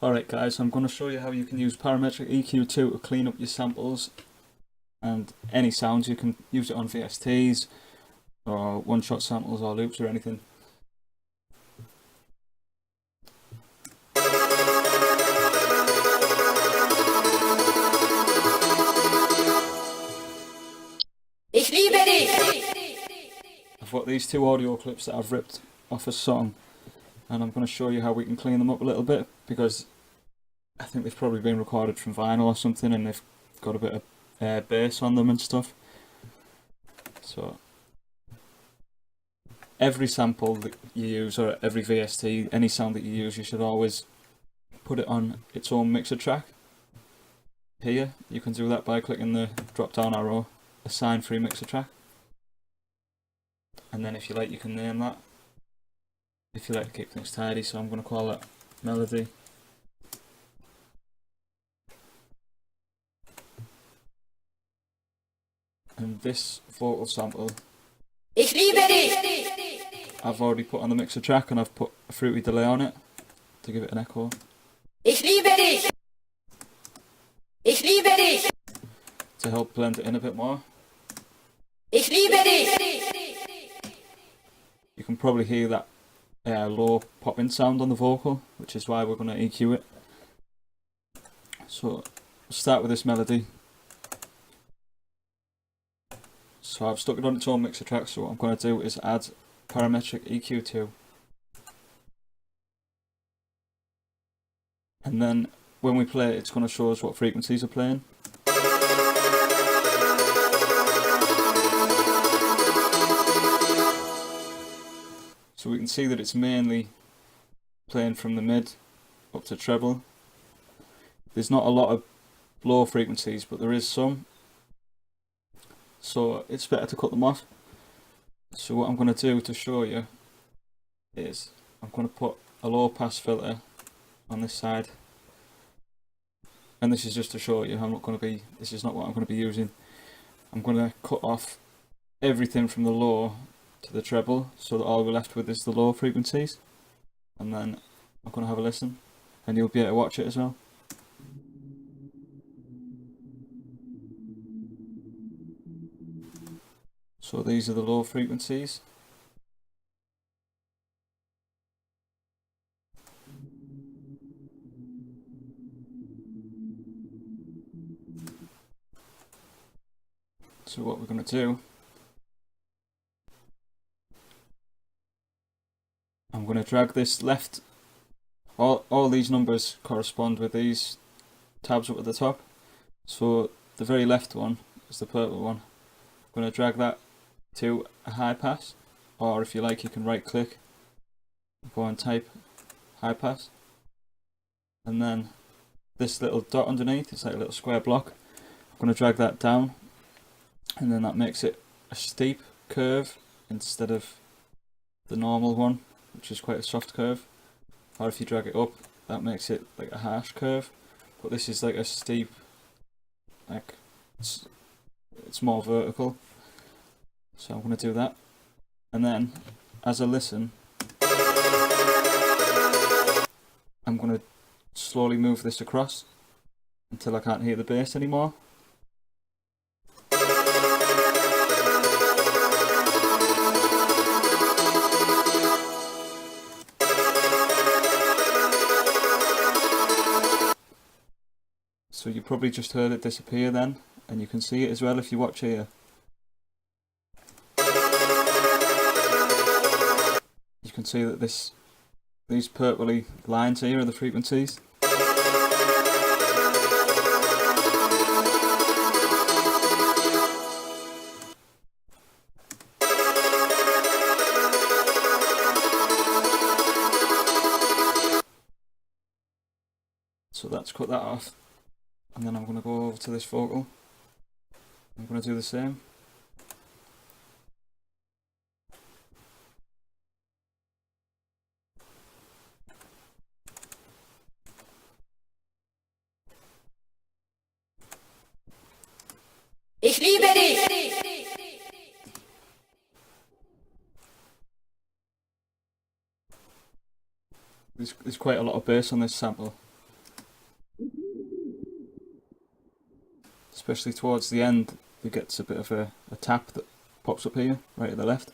Alright guys, I'm going to show you how you can use parametric EQ2 to clean up your samples and any sounds. You can use it on VSTs or one-shot samples or loops or anything. Ich liebe dich! I've got these two audio clips that I've ripped off a song, and I'm going to show you how we can clean them up a little bit, because I think they've probably been recorded from vinyl or something and they've got a bit of bass on them and stuff. So every sample that you use, or every VST, any sound that you use, you should always put it on its own mixer track. Here you can do that by clicking the drop down arrow, assign free mixer track, and then if you like you can name that, if you like to keep things tidy. So I'm going to call it melody. And this vocal sample Ich liebe dich! I've already put on the mixer track, and I've put a fruity delay on it to give it an echo. Ich liebe dich! Ich liebe dich! To help blend it in a bit more. Ich liebe dich! You can probably hear that low pop-in sound on the vocal, which is why we're going to EQ it. So we'll start with this melody. So I've stuck it on its own mixer track, so what I'm going to do is add parametric EQ2. And then when we play it, it's going to show us what frequencies are playing. So we can see that it's mainly playing from the mid up to treble. There's not a lot of low frequencies, but there is some. So it's better to cut them off. So what I'm going to do to show you is I'm going to put a low pass filter on this side. And this is just to show you, this is not what I'm going to be using. I'm going to cut off everything from the low to the treble, so that all we're left with is the low frequencies. And then I'm going to have a listen, and you'll be able to watch it as well. So these are the low frequencies. So what we're going to do, I'm going to drag this left, all these numbers correspond with these tabs up at the top. So the very left one is the purple one. I'm going to drag that to a high pass, or if you like you can right click, go and type high pass, and then this little dot underneath, it's like a little square block. I'm going to drag that down, and then that makes it a steep curve instead of the normal one, which is quite a soft curve. Or if you drag it up, that makes it like a harsh curve, but this is like a steep, like it's more vertical. So I'm going to do that, and then as I listen, I'm going to slowly move this across until I can't hear the bass anymore. So you probably just heard it disappear then, and you can see it as well if you watch here. You can see that these purpley lines here are the frequencies. So let's cut that off, and then I'm going to go over to this vocal. I'm going to do the same. Ich liebe dich! There's quite a lot of bass on this sample, especially towards the end, it gets a bit of a tap that pops up here, right at the left.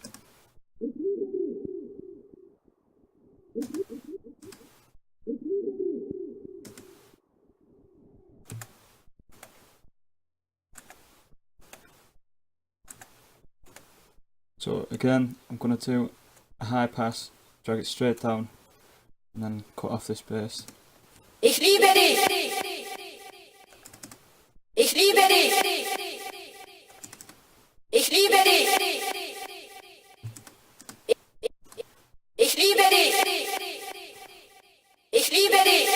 So again, I'm going to do a high pass, drag it straight down, and then cut off this bass. Ich liebe dich. Ich liebe dich. Ich liebe dich. Ich liebe dich. Ich liebe dich.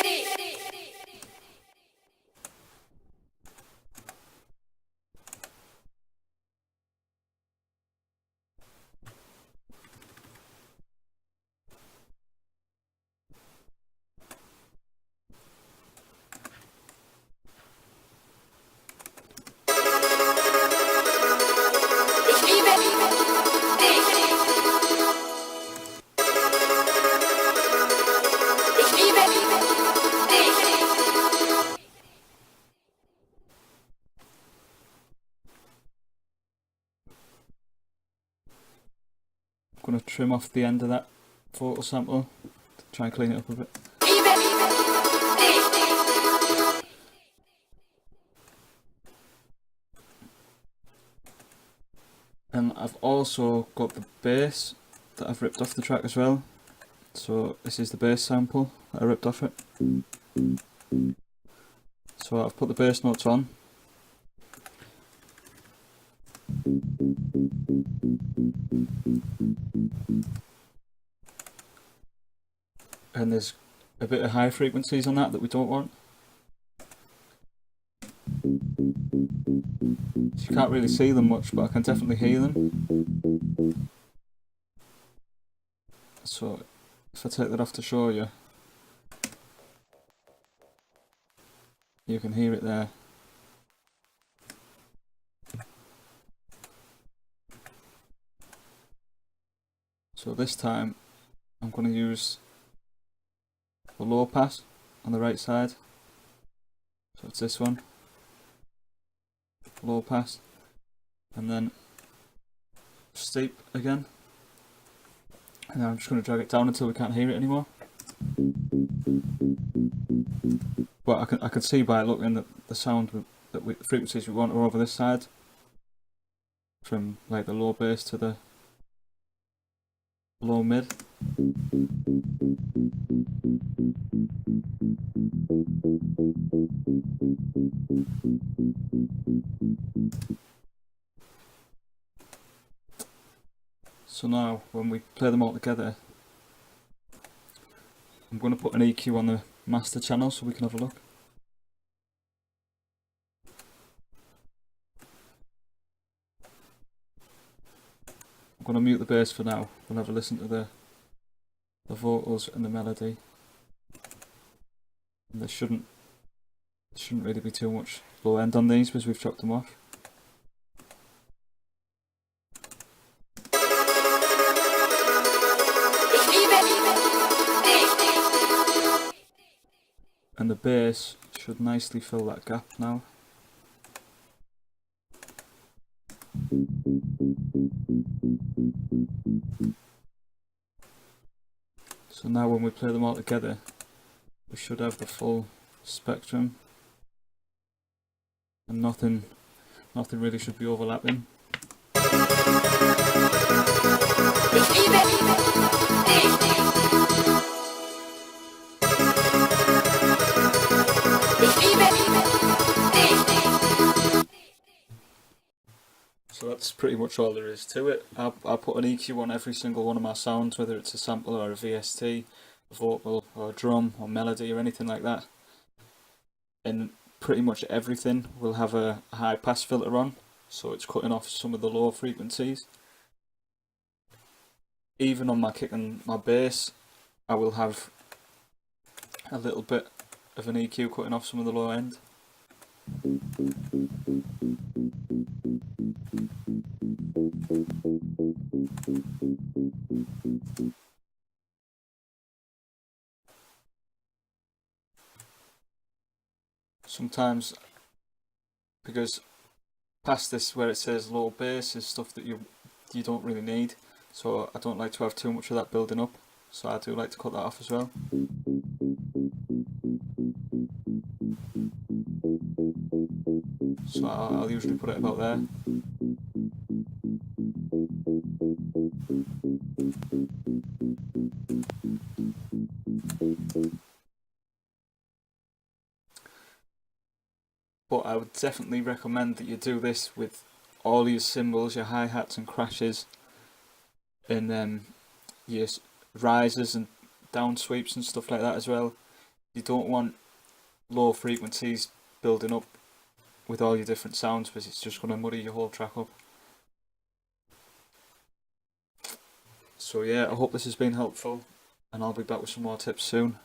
I'm going to trim off the end of that vocal sample to try and clean it up a bit. And I've also got the bass that I've ripped off the track as well. So this is the bass sample that I ripped off it. So I've put the bass notes on. And there's a bit of high frequencies on that we don't want. So you can't really see them much, but I can definitely hear them. So if I take that off to show you, you can hear it there. So this time I'm going to use the low pass on the right side. So it's this one, low pass, and then steep again. And then I'm just going to drag it down until we can't hear it anymore. But I can see by looking at the sound that the frequencies we want are over this side, from like the low bass to the low mid. So now when we play them all together, I'm going to put an EQ on the master channel so we can have a look. I'm going to mute the bass for now. We'll have a listen to the vocals and the melody. And there shouldn't really be too much low end on these because we've chopped them off. And the bass should nicely fill that gap now. So now when we play them all together, we should have the full spectrum, and nothing really should be overlapping. So that's pretty much all there is to it. I put an EQ on every single one of my sounds, whether it's a sample or a VST, a vocal or a drum or melody or anything like that. And pretty much everything will have a high pass filter on, so it's cutting off some of the low frequencies. Even on my kick and my bass, I will have a little bit of an EQ cutting off some of the low end. Sometimes because past this where it says low bass is stuff that you don't really need, so I don't like to have too much of that building up, so I do like to cut that off as well. So I'll usually put it about there. But I would definitely recommend that you do this with all your cymbals, your hi-hats and crashes, and your rises and down sweeps and stuff like that as well. You don't want low frequencies building up with all your different sounds, because it's just going to muddy your whole track up. So yeah, I hope this has been helpful, and I'll be back with some more tips soon.